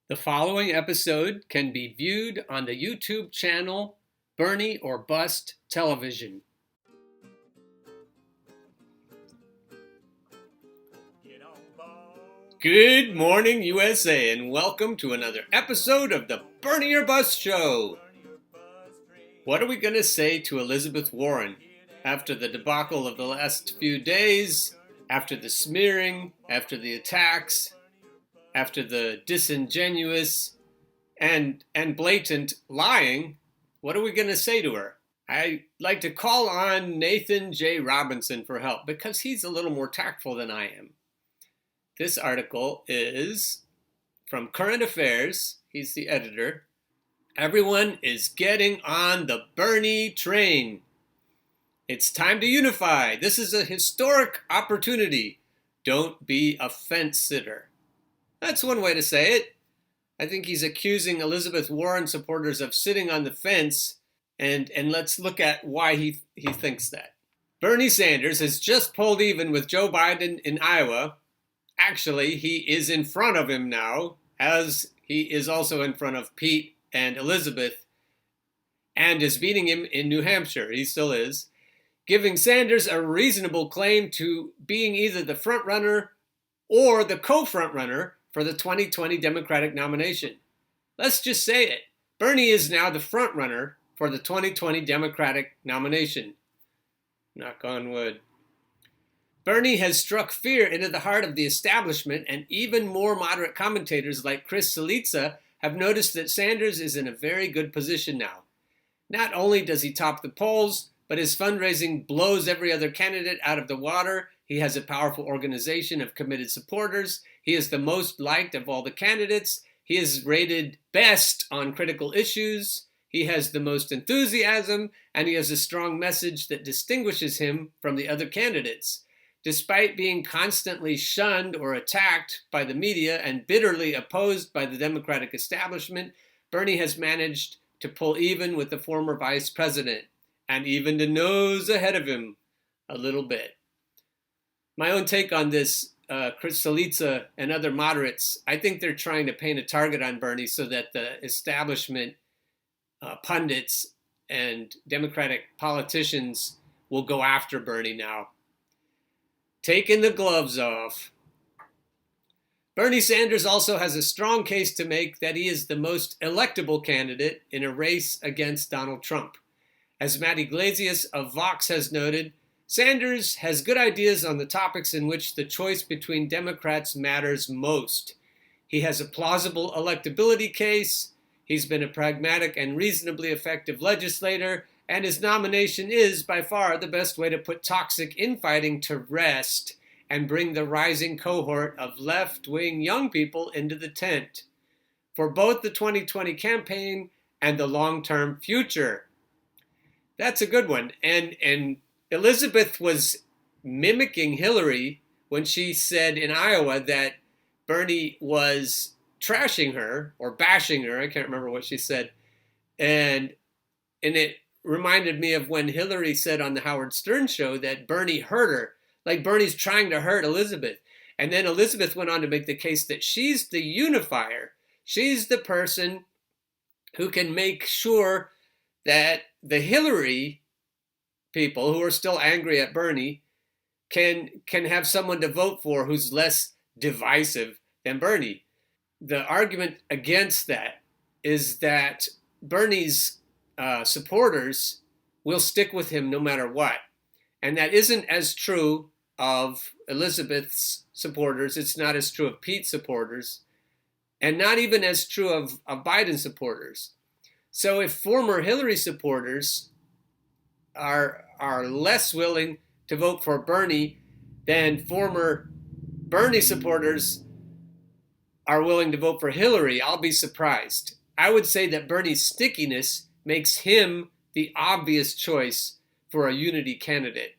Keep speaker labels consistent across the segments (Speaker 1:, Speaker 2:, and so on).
Speaker 1: The following episode can be viewed on the YouTube channel Bernie or Bust Television. Good morning, USA, and welcome to another episode of the Bernie or Bust Show. What are we going to say to Elizabeth Warren after the debacle of the last few days, after the smearing, after the attacks, after the disingenuous and blatant lying? What are we going to say to her? I'd like to call on Nathan J. Robinson for help because he's a little more tactful than I am. This article is from Current Affairs. He's the editor. Everyone is getting on the Bernie train. It's time to unify. This is a historic opportunity. Don't be a fence sitter. That's one way to say it. I think he's accusing Elizabeth Warren supporters of sitting on the fence, and let's look at why he thinks that. Bernie Sanders has just pulled even with Joe Biden in Iowa. Actually, he is in front of him now, as he is also in front of Pete and Elizabeth, and is beating him in New Hampshire. He still is, giving Sanders a reasonable claim to being either the front runner or the co-front runner for the 2020 Democratic nomination. Let's just say it. Bernie is now the front runner for the 2020 Democratic nomination. Knock on wood. Bernie has struck fear into the heart of the establishment, and even more moderate commentators like Chris Celica have noticed that Sanders is in a very good position now. Not only does he top the polls, but his fundraising blows every other candidate out of the water. He has a powerful organization of committed supporters. He is the most liked of all the candidates. He is rated best on critical issues. He has the most enthusiasm, and he has a strong message that distinguishes him from the other candidates. Despite being constantly shunned or attacked by the media and bitterly opposed by the Democratic establishment, Bernie has managed to pull even with the former vice president, and even to nose ahead of him a little bit. My own take on this, Chris Celica and other moderates, I think they're trying to paint a target on Bernie so that the establishment pundits and Democratic politicians will go after Bernie now. Taking the gloves off. Bernie Sanders also has a strong case to make that he is the most electable candidate in a race against Donald Trump. As Matt Iglesias of Vox has noted, Sanders has good ideas on the topics in which the choice between Democrats matters most. He has a plausible electability case, he's been a pragmatic and reasonably effective legislator, and his nomination is by far the best way to put toxic infighting to rest and bring the rising cohort of left-wing young people into the tent for both the 2020 campaign and the long-term future. That's a good one. And Elizabeth was mimicking Hillary when she said in Iowa that Bernie was trashing her or bashing her. I can't remember what she said. And it reminded me of when Hillary said on the Howard Stern show that Bernie hurt her, like Bernie's trying to hurt Elizabeth. And then Elizabeth went on to make the case that she's the unifier. She's the person who can make sure that the Hillary people who are still angry at Bernie can have someone to vote for who's less divisive than Bernie. The argument against that is that Bernie's supporters will stick with him no matter what. And that isn't as true of Elizabeth's supporters. It's not as true of Pete's supporters, and not even as true of Biden's supporters. So if former Hillary supporters are less willing to vote for Bernie than former Bernie supporters are willing to vote for Hillary, I'll be surprised. I would say that Bernie's stickiness makes him the obvious choice for a unity candidate.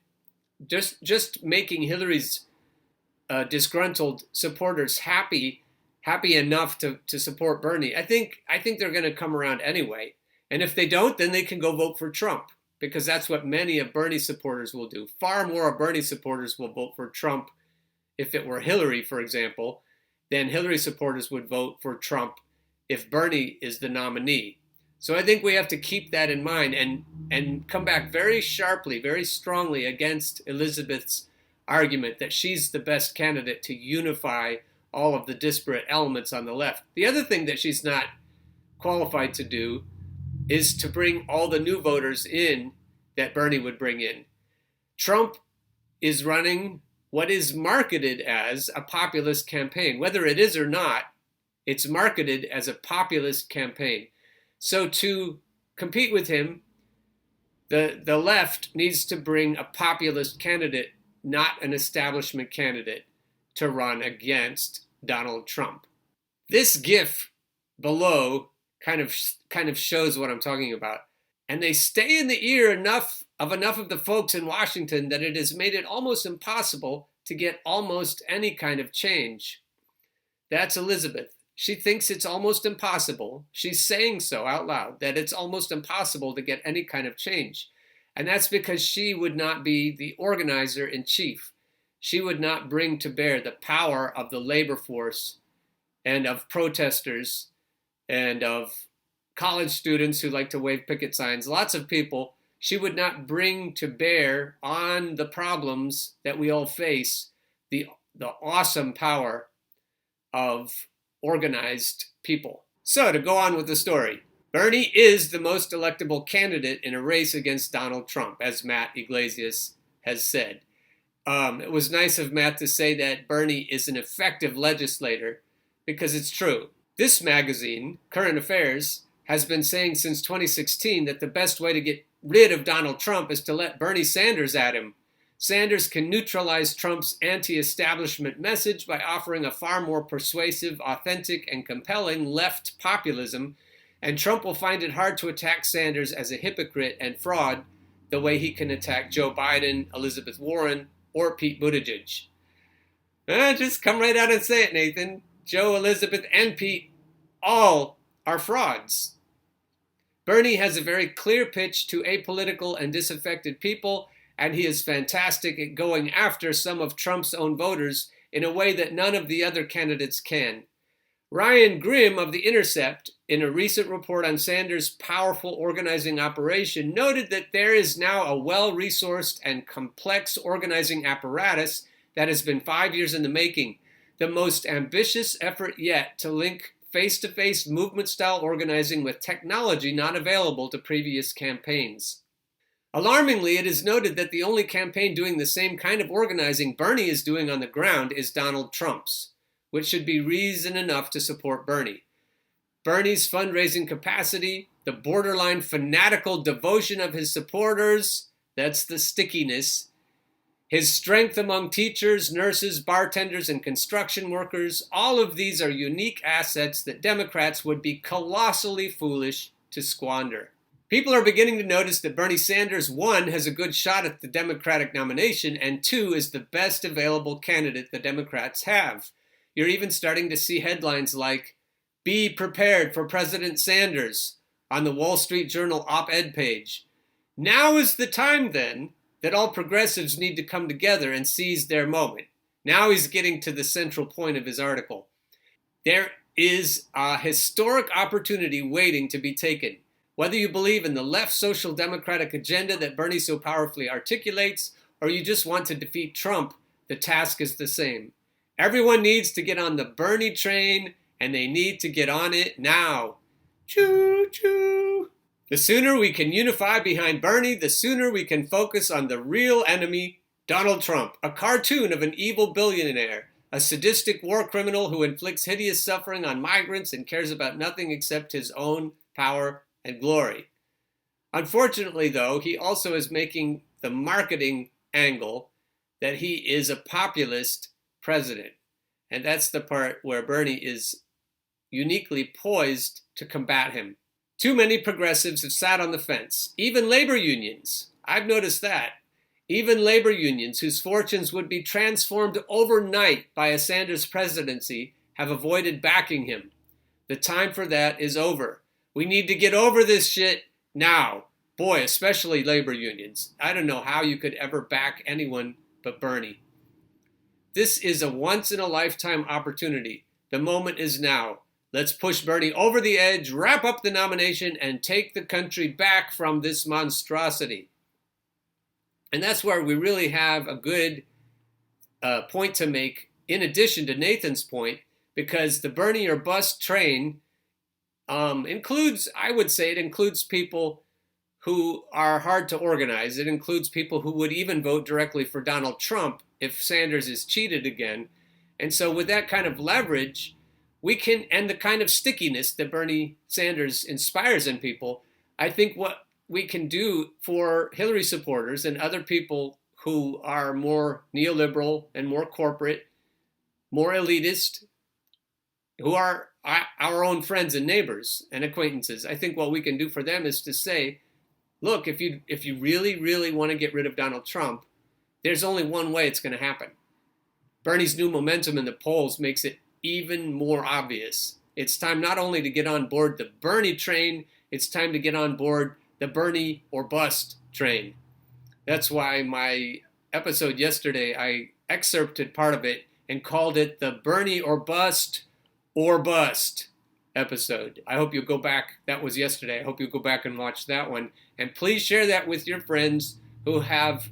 Speaker 1: Just making Hillary's disgruntled supporters happy enough to support Bernie, I think they're going to come around anyway. And if they don't, then they can go vote for Trump, because that's what many of Bernie's supporters will do. Far more of Bernie supporters will vote for Trump if it were Hillary, for example, then Hillary supporters would vote for Trump if Bernie is the nominee. So I think we have to keep that in mind and come back very sharply, very strongly against Elizabeth's argument that she's the best candidate to unify all of the disparate elements on the left. The other thing that she's not qualified to do is to bring all the new voters in that Bernie would bring in. Trump is running what is marketed as a populist campaign. Whether it is or not, it's marketed as a populist campaign. So to compete with him, the left needs to bring a populist candidate, not an establishment candidate, to run against Donald Trump. This GIF below kind of shows what I'm talking about. And they stay in the ear enough of the folks in Washington that it has made it almost impossible to get almost any kind of change. That's Elizabeth. She thinks it's almost impossible. She's saying so out loud, that it's almost impossible to get any kind of change. And that's because she would not be the organizer in chief. She would not bring to bear the power of the labor force and of protesters and of college students who like to wave picket signs, lots of people. She would not bring to bear on the problems that we all face the awesome power of organized people. So to go on with the story, Bernie is the most electable candidate in a race against Donald Trump, as Matt Iglesias has said. It was nice of Matt to say that Bernie is an effective legislator, because it's true. This magazine, Current Affairs, has been saying since 2016 that the best way to get rid of Donald Trump is to let Bernie Sanders at him. Sanders can neutralize Trump's anti-establishment message by offering a far more persuasive, authentic, and compelling left populism, and Trump will find it hard to attack Sanders as a hypocrite and fraud the way he can attack Joe Biden, Elizabeth Warren, or Pete Buttigieg. Just come right out and say it, Nathan. Joe, Elizabeth, and Pete all are frauds. Bernie has a very clear pitch to apolitical and disaffected people, and he is fantastic at going after some of Trump's own voters in a way that none of the other candidates can. Ryan Grimm of The Intercept, in a recent report on Sanders' powerful organizing operation, noted that there is now a well-resourced and complex organizing apparatus that has been 5 years in the making, the most ambitious effort yet to link face-to-face movement-style organizing with technology not available to previous campaigns. Alarmingly, it is noted that the only campaign doing the same kind of organizing Bernie is doing on the ground is Donald Trump's, which should be reason enough to support Bernie. Bernie's fundraising capacity, the borderline fanatical devotion of his supporters, that's the stickiness, his strength among teachers, nurses, bartenders, and construction workers, all of these are unique assets that Democrats would be colossally foolish to squander. People are beginning to notice that Bernie Sanders, 1, has a good shot at the Democratic nomination, and 2, is the best available candidate the Democrats have. You're even starting to see headlines like, "Be prepared for President Sanders," on the Wall Street Journal op-ed page. Now is the time, then, that all progressives need to come together and seize their moment. Now he's getting to the central point of his article. There is a historic opportunity waiting to be taken. Whether you believe in the left social democratic agenda that Bernie so powerfully articulates, or you just want to defeat Trump, the task is the same. Everyone needs to get on the Bernie train, and they need to get on it now. Choo-choo! The sooner we can unify behind Bernie, the sooner we can focus on the real enemy, Donald Trump, a cartoon of an evil billionaire, a sadistic war criminal who inflicts hideous suffering on migrants and cares about nothing except his own power and glory. Unfortunately, though, he also is making the marketing angle that he is a populist president. And that's the part where Bernie is uniquely poised to combat him. Too many progressives have sat on the fence. Even labor unions. I've noticed that. Even labor unions whose fortunes would be transformed overnight by a Sanders presidency have avoided backing him. The time for that is over. We need to get over this shit now. Boy, especially labor unions. I don't know how you could ever back anyone but Bernie. This is a once-in-a-lifetime opportunity. The moment is now. Let's push Bernie over the edge, wrap up the nomination, and take the country back from this monstrosity. And that's where we really have a good point to make, in addition to Nathan's point, because the Bernie or bust train includes, I would say, it includes people who are hard to organize. It includes people who would even vote directly for Donald Trump if Sanders is cheated again. And so with that kind of leverage, we can, and the kind of stickiness that Bernie Sanders inspires in people, I think what we can do for Hillary supporters and other people who are more neoliberal and more corporate, more elitist, who are our own friends and neighbors and acquaintances, I think what we can do for them is to say, look, if you really, really want to get rid of Donald Trump, there's only one way it's going to happen. Bernie's new momentum in the polls makes it even more obvious. It's time not only to get on board the Bernie train, it's time to get on board the Bernie or bust train. That's why my episode yesterday, I excerpted part of it and called it the Bernie or bust episode. I hope you'll go back. That was yesterday. I hope you'll go back and watch that one. And please share that with your friends who have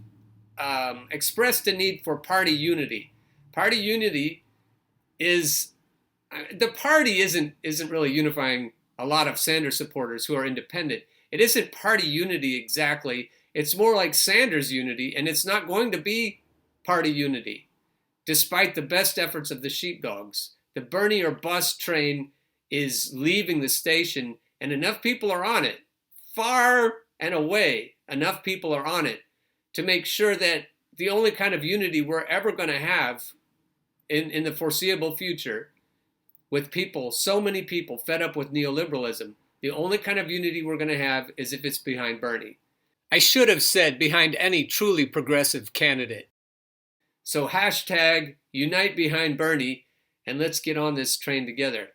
Speaker 1: expressed a need for party unity. Party unity is, the party isn't really unifying a lot of Sanders supporters who are independent. It isn't party unity exactly. It's more like Sanders unity, and it's not going to be party unity, despite the best efforts of the sheepdogs. The Bernie or bust train is leaving the station, and enough people are on it, far and away, enough people are on it to make sure that the only kind of unity we're ever going to have in the foreseeable future, with people, so many people fed up with neoliberalism, the only kind of unity we're going to have is if it's behind Bernie. I should have said behind any truly progressive candidate. So hashtag unite behind Bernie, and let's get on this train together.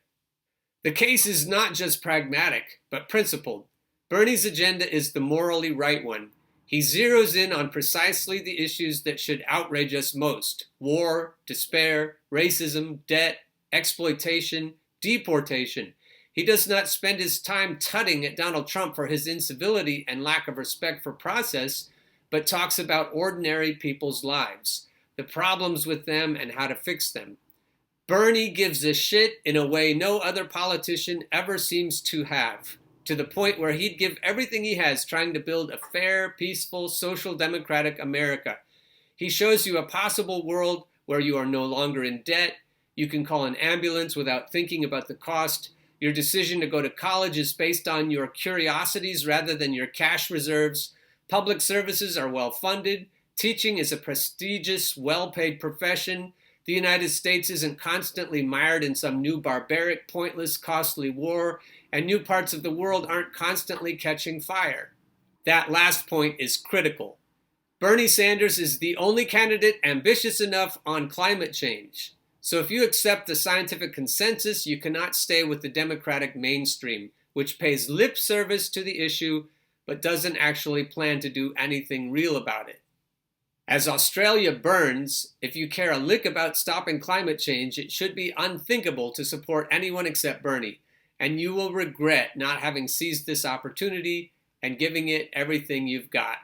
Speaker 1: The case is not just pragmatic, but principled. Bernie's agenda is the morally right one. He zeroes in on precisely the issues that should outrage us most: war, despair, racism, debt, exploitation, deportation. He does not spend his time tutting at Donald Trump for his incivility and lack of respect for process, but talks about ordinary people's lives, the problems with them, and how to fix them. Bernie gives a shit in a way no other politician ever seems to have, to the point where he'd give everything he has trying to build a fair, peaceful, social democratic America. He shows you a possible world where you are no longer in debt, you can call an ambulance without thinking about the cost, your decision to go to college is based on your curiosities rather than your cash reserves, public services are well funded, teaching is a prestigious, well-paid profession, the United States isn't constantly mired in some new barbaric, pointless, costly war, and new parts of the world aren't constantly catching fire. That last point is critical. Bernie Sanders is the only candidate ambitious enough on climate change. So if you accept the scientific consensus, you cannot stay with the Democratic mainstream, which pays lip service to the issue, but doesn't actually plan to do anything real about it. As Australia burns, if you care a lick about stopping climate change, it should be unthinkable to support anyone except Bernie, and you will regret not having seized this opportunity and giving it everything you've got.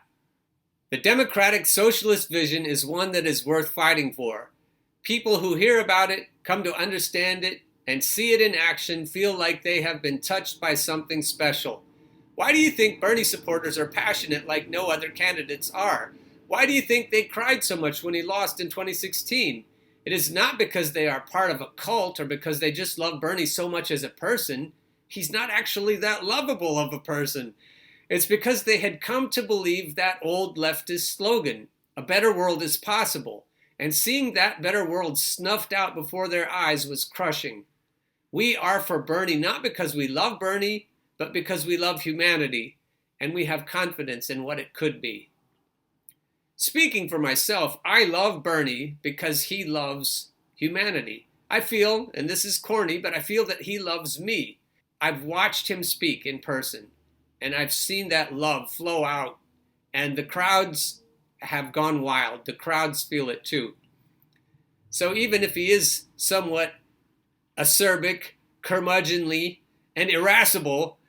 Speaker 1: The democratic socialist vision is one that is worth fighting for. People who hear about it, come to understand it, and see it in action feel like they have been touched by something special. Why do you think Bernie supporters are passionate like no other candidates are? Why do you think they cried so much when he lost in 2016? It is not because they are part of a cult or because they just love Bernie so much as a person. He's not actually that lovable of a person. It's because they had come to believe that old leftist slogan, a better world is possible, and seeing that better world snuffed out before their eyes was crushing. We are for Bernie not because we love Bernie, but because we love humanity, and we have confidence in what it could be. Speaking for myself, I love Bernie because he loves humanity. I feel, and this is corny, but I feel that he loves me. I've watched him speak in person, and I've seen that love flow out, and the crowds have gone wild. The crowds feel it too. So even if he is somewhat acerbic, curmudgeonly, and irascible,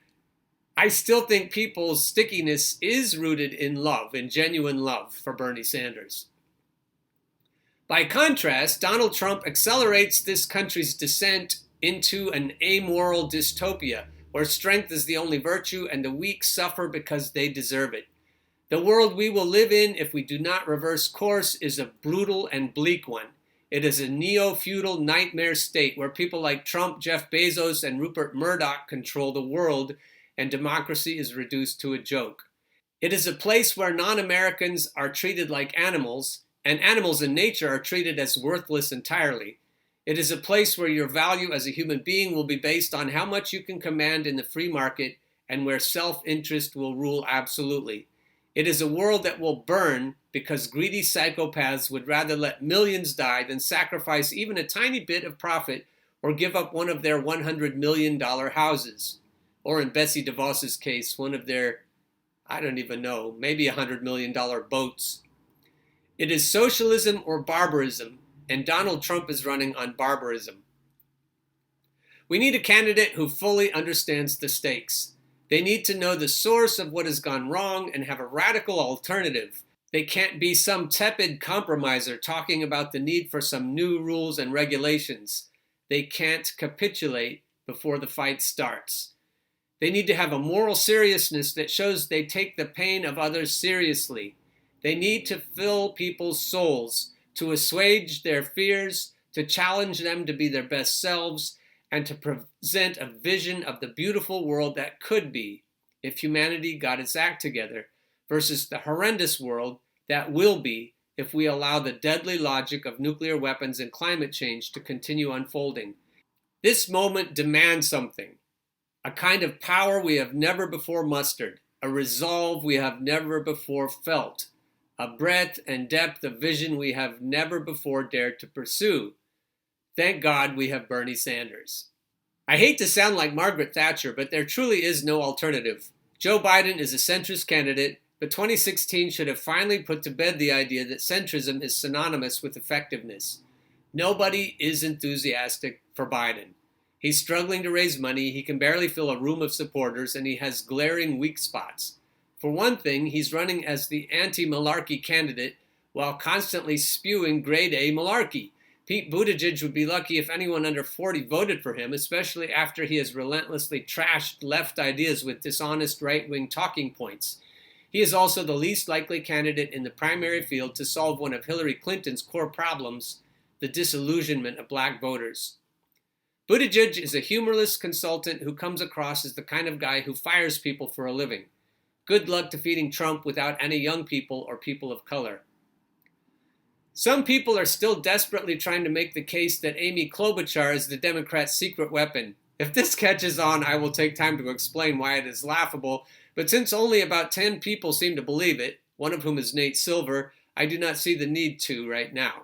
Speaker 1: I still think people's stickiness is rooted in love, in genuine love for Bernie Sanders. By contrast, Donald Trump accelerates this country's descent into an amoral dystopia where strength is the only virtue and the weak suffer because they deserve it. The world we will live in if we do not reverse course is a brutal and bleak one. It is a neo-feudal nightmare state where people like Trump, Jeff Bezos, and Rupert Murdoch control the world, and democracy is reduced to a joke. It is a place where non-Americans are treated like animals, and animals in nature are treated as worthless entirely. It is a place where your value as a human being will be based on how much you can command in the free market, and where self-interest will rule absolutely. It is a world that will burn because greedy psychopaths would rather let millions die than sacrifice even a tiny bit of profit or give up one of their $100 million houses. Or in Betsy DeVos's case, one of their, I don't even know, maybe $100 million boats. It is socialism or barbarism, and Donald Trump is running on barbarism. We need a candidate who fully understands the stakes. They need to know the source of what has gone wrong and have a radical alternative. They can't be some tepid compromiser talking about the need for some new rules and regulations. They can't capitulate before the fight starts. They need to have a moral seriousness that shows they take the pain of others seriously. They need to fill people's souls, to assuage their fears, to challenge them to be their best selves, and to present a vision of the beautiful world that could be if humanity got its act together, versus the horrendous world that will be if we allow the deadly logic of nuclear weapons and climate change to continue unfolding. This moment demands something, a kind of power we have never before mustered, a resolve we have never before felt, a breadth and depth of vision we have never before dared to pursue. Thank God we have Bernie Sanders. I hate to sound like Margaret Thatcher, but there truly is no alternative. Joe Biden is a centrist candidate, but 2016 should have finally put to bed the idea that centrism is synonymous with effectiveness. Nobody is enthusiastic for Biden. He's struggling to raise money, he can barely fill a room of supporters, and he has glaring weak spots. For one thing, he's running as the anti-malarkey candidate while constantly spewing grade-A malarkey. Pete Buttigieg would be lucky if anyone under 40 voted for him, especially after he has relentlessly trashed left ideas with dishonest right-wing talking points. He is also the least likely candidate in the primary field to solve one of Hillary Clinton's core problems, the disillusionment of black voters. Buttigieg is a humorless consultant who comes across as the kind of guy who fires people for a living. Good luck defeating Trump without any young people or people of color. Some people are still desperately trying to make the case that Amy Klobuchar is the Democrats' secret weapon. If this catches on, I will take time to explain why it is laughable, but since only about 10 people seem to believe it, one of whom is Nate Silver, I do not see the need to right now.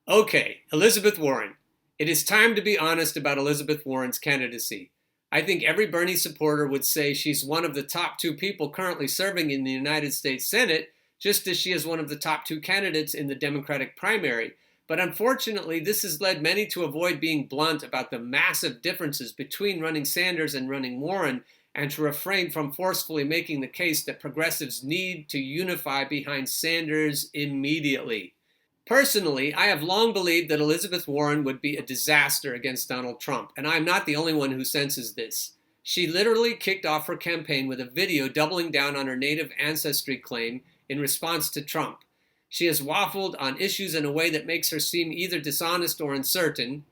Speaker 1: Okay, Elizabeth Warren. It is time to be honest about Elizabeth Warren's candidacy. I think every Bernie supporter would say she's one of the top 2 people currently serving in the United States Senate, just as she is one of the top 2 candidates in the Democratic primary. But unfortunately, this has led many to avoid being blunt about the massive differences between running Sanders and running Warren, and to refrain from forcefully making the case that progressives need to unify behind Sanders immediately. Personally, I have long believed that Elizabeth Warren would be a disaster against Donald Trump, and I am not the only one who senses this. She literally kicked off her campaign with a video doubling down on her native ancestry claim in response to Trump. She has waffled on issues in a way that makes her seem either dishonest or uncertain,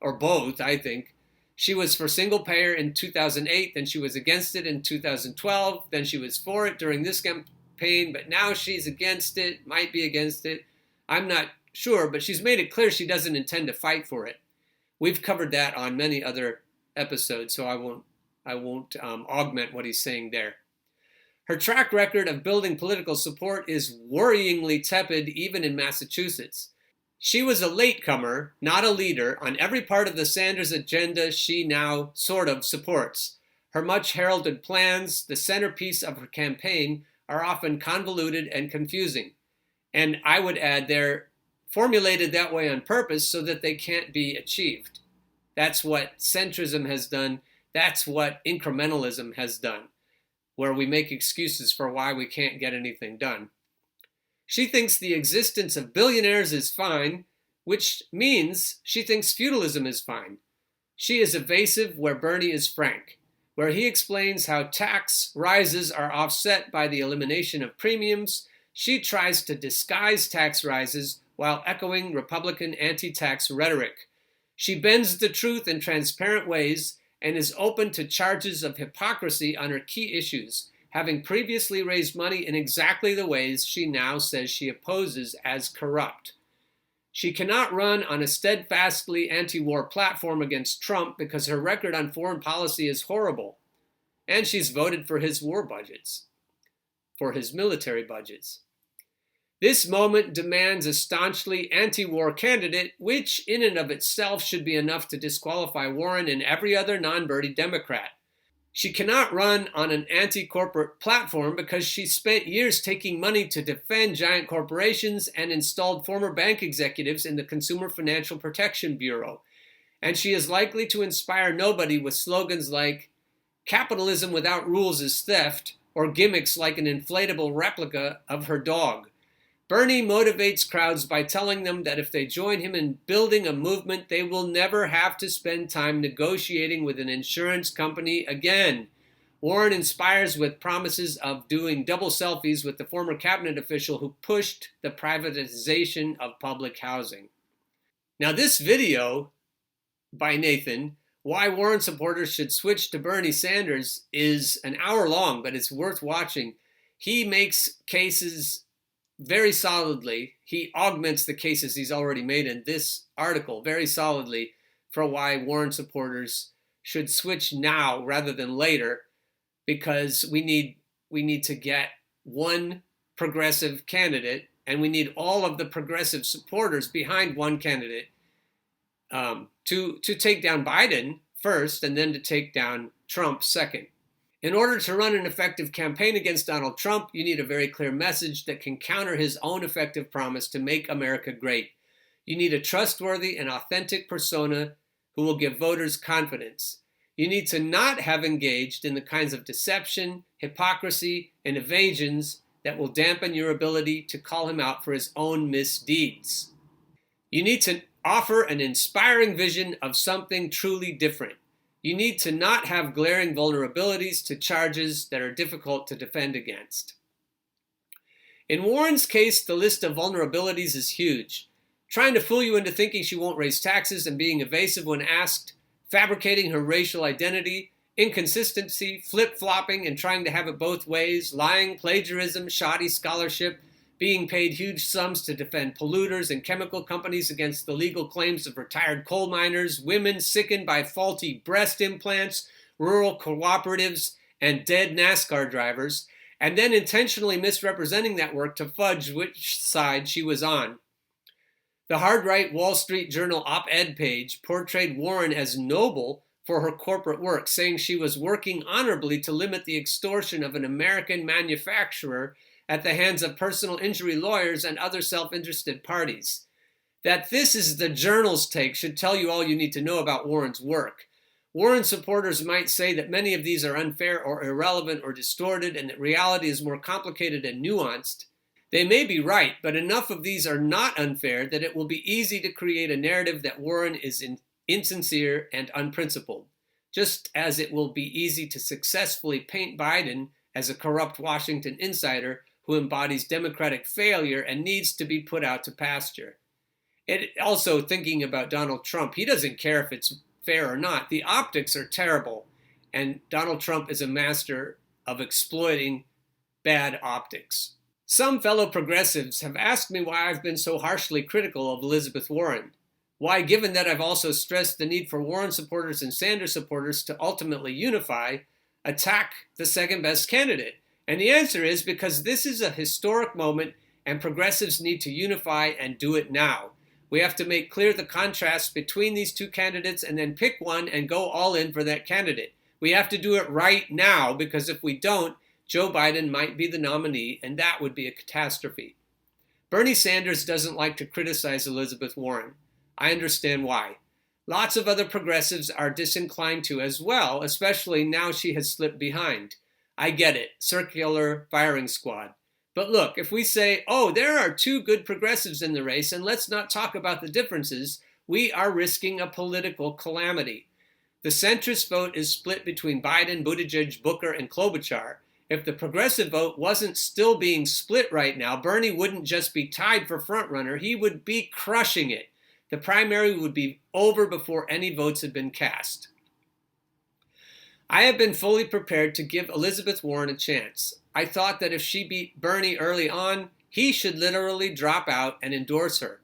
Speaker 1: or both, I think. She was for single payer in 2008, then she was against it in 2012, then she was for it during this campaign, but now she's against it, might be against it. I'm not sure, but she's made it clear she doesn't intend to fight for it. We've covered that on many other episodes, so I won't augment what he's saying there. Her track record of building political support is worryingly tepid even in Massachusetts. She was a latecomer, not a leader, on every part of the Sanders agenda she now sort of supports. Her much heralded plans, the centerpiece of her campaign, are often convoluted and confusing. And I would add they're formulated that way on purpose so that they can't be achieved. That's what centrism has done. That's what incrementalism has done, where we make excuses for why we can't get anything done. She thinks the existence of billionaires is fine, which means she thinks feudalism is fine. She is evasive where Bernie is frank, where he explains how tax rises are offset by the elimination of premiums. She tries to disguise tax rises while echoing Republican anti-tax rhetoric. She bends the truth in transparent ways and is open to charges of hypocrisy on her key issues, having previously raised money in exactly the ways she now says she opposes as corrupt. She cannot run on a steadfastly anti-war platform against Trump because her record on foreign policy is horrible, and she's voted for his war budgets, for his military budgets. This moment demands a staunchly anti-war candidate, which in and of itself should be enough to disqualify Warren and every other non-Bernie Democrat. She cannot run on an anti-corporate platform because she spent years taking money to defend giant corporations and installed former bank executives in the Consumer Financial Protection Bureau. And she is likely to inspire nobody with slogans like, "Capitalism without rules is theft," or gimmicks like an inflatable replica of her dog. Bernie motivates crowds by telling them that if they join him in building a movement, they will never have to spend time negotiating with an insurance company again. Warren inspires with promises of doing double selfies with the former cabinet official who pushed the privatization of public housing. Now, this video by Nathan, Why Warren Supporters Should Switch to Bernie Sanders, is an hour long, but it's worth watching. He makes cases very solidly. He augments the cases he's already made in this article very solidly for why Warren supporters should switch now rather than later, because we need to get one progressive candidate, and we need all of the progressive supporters behind one candidate to take down Biden first and then to take down Trump second. In order to run an effective campaign against Donald Trump, you need a very clear message that can counter his own effective promise to make America great. You need a trustworthy and authentic persona who will give voters confidence. You need to not have engaged in the kinds of deception, hypocrisy, and evasions that will dampen your ability to call him out for his own misdeeds. You need to offer an inspiring vision of something truly different. You need to not have glaring vulnerabilities to charges that are difficult to defend against. In Warren's case, the list of vulnerabilities is huge. Trying to fool you into thinking she won't raise taxes and being evasive when asked, fabricating her racial identity, inconsistency, flip-flopping and trying to have it both ways, lying, plagiarism, shoddy scholarship, being paid huge sums to defend polluters and chemical companies against the legal claims of retired coal miners, women sickened by faulty breast implants, rural cooperatives, and dead NASCAR drivers, and then intentionally misrepresenting that work to fudge which side she was on. The hard-right Wall Street Journal op-ed page portrayed Warren as noble for her corporate work, saying she was working honorably to limit the extortion of an American manufacturer at the hands of personal injury lawyers and other self-interested parties. That this is the Journal's take should tell you all you need to know about Warren's work. Warren supporters might say that many of these are unfair or irrelevant or distorted and that reality is more complicated and nuanced. They may be right, but enough of these are not unfair that it will be easy to create a narrative that Warren is insincere and unprincipled, just as it will be easy to successfully paint Biden as a corrupt Washington insider who embodies Democratic failure and needs to be put out to pasture. And also thinking about Donald Trump, he doesn't care if it's fair or not. The optics are terrible, and Donald Trump is a master of exploiting bad optics. Some fellow progressives have asked me why I've been so harshly critical of Elizabeth Warren. Why, given that I've also stressed the need for Warren supporters and Sanders supporters to ultimately unify, attack the second best candidate. And the answer is because this is a historic moment and progressives need to unify and do it now. We have to make clear the contrast between these two candidates and then pick one and go all in for that candidate. We have to do it right now because if we don't, Joe Biden might be the nominee and that would be a catastrophe. Bernie Sanders doesn't like to criticize Elizabeth Warren. I understand why. Lots of other progressives are disinclined to as well, especially now she has slipped behind. I get it, circular firing squad. But look, if we say, oh, there are two good progressives in the race and let's not talk about the differences, we are risking a political calamity. The centrist vote is split between Biden, Buttigieg, Booker, and Klobuchar. If the progressive vote wasn't still being split right now, Bernie wouldn't just be tied for frontrunner, he would be crushing it. The primary would be over before any votes had been cast. I have been fully prepared to give Elizabeth Warren a chance. I thought that if she beat Bernie early on, he should literally drop out and endorse her.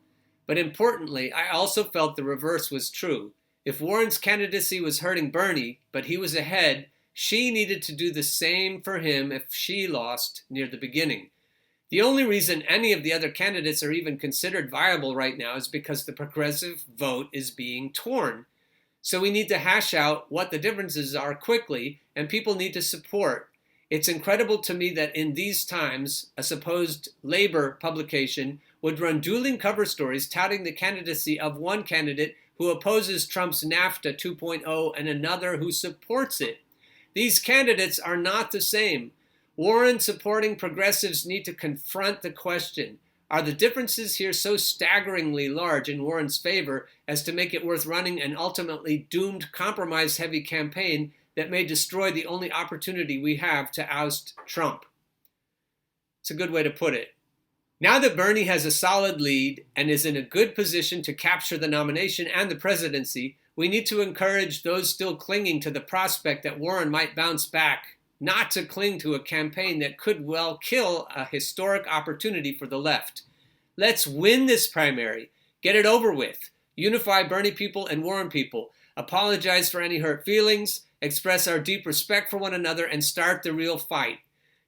Speaker 1: But importantly, I also felt the reverse was true. If Warren's candidacy was hurting Bernie, but he was ahead, she needed to do the same for him if she lost near the beginning. The only reason any of the other candidates are even considered viable right now is because the progressive vote is being torn. So we need to hash out what the differences are quickly, and people need to support. It's incredible to me that in these times, a supposed labor publication would run dueling cover stories touting the candidacy of one candidate who opposes Trump's NAFTA 2.0 and another who supports it. These candidates are not the same. Warren supporting progressives need to confront the question, are the differences here so staggeringly large in Warren's favor as to make it worth running an ultimately doomed compromise-heavy campaign that may destroy the only opportunity we have to oust Trump? It's a good way to put it. Now that Bernie has a solid lead and is in a good position to capture the nomination and the presidency, we need to encourage those still clinging to the prospect that Warren might bounce back, not to cling to a campaign that could well kill a historic opportunity for the left. Let's win this primary. Get it over with. Unify Bernie people and Warren people. Apologize for any hurt feelings. Express our deep respect for one another and start the real fight.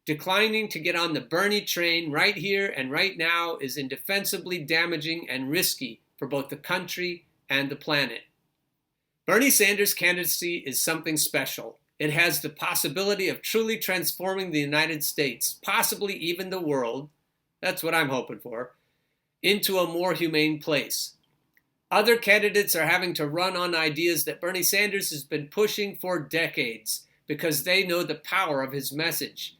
Speaker 1: Declining to get on the Bernie train right here and right now is indefensibly damaging and risky for both the country and the planet. Bernie Sanders' candidacy is something special. It has the possibility of truly transforming the United States, possibly even the world, that's what I'm hoping for, into a more humane place. Other candidates are having to run on ideas that Bernie Sanders has been pushing for decades because they know the power of his message.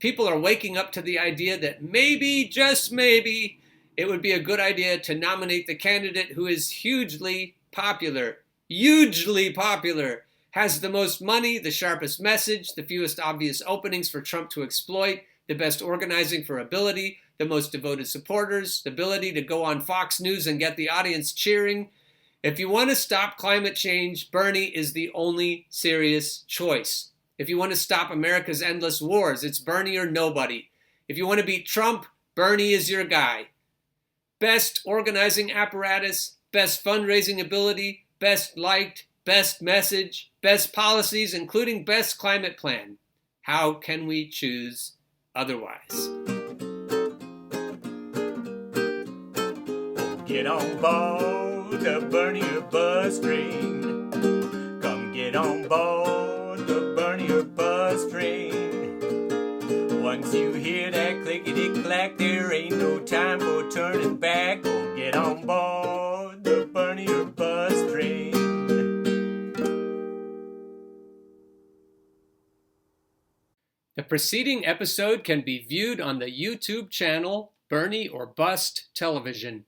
Speaker 1: People are waking up to the idea that maybe, just maybe, it would be a good idea to nominate the candidate who is hugely popular, has the most money, the sharpest message, the fewest obvious openings for Trump to exploit, the best organizing for ability, the most devoted supporters, the ability to go on Fox News and get the audience cheering. If you want to stop climate change, Bernie is the only serious choice. If you want to stop America's endless wars, it's Bernie or nobody. If you want to beat Trump, Bernie is your guy. Best organizing apparatus, best fundraising ability, best liked, best message, best policies, including best climate plan. How can we choose otherwise?
Speaker 2: Get on board the Bernie or bust train. Come get on board the Bernie or bust train. Once you hear that clickety-clack, there ain't no time for turning back. Oh, get on board the Bernie or bust train.
Speaker 1: The preceding episode can be viewed on the YouTube channel Bernie or Bust Television.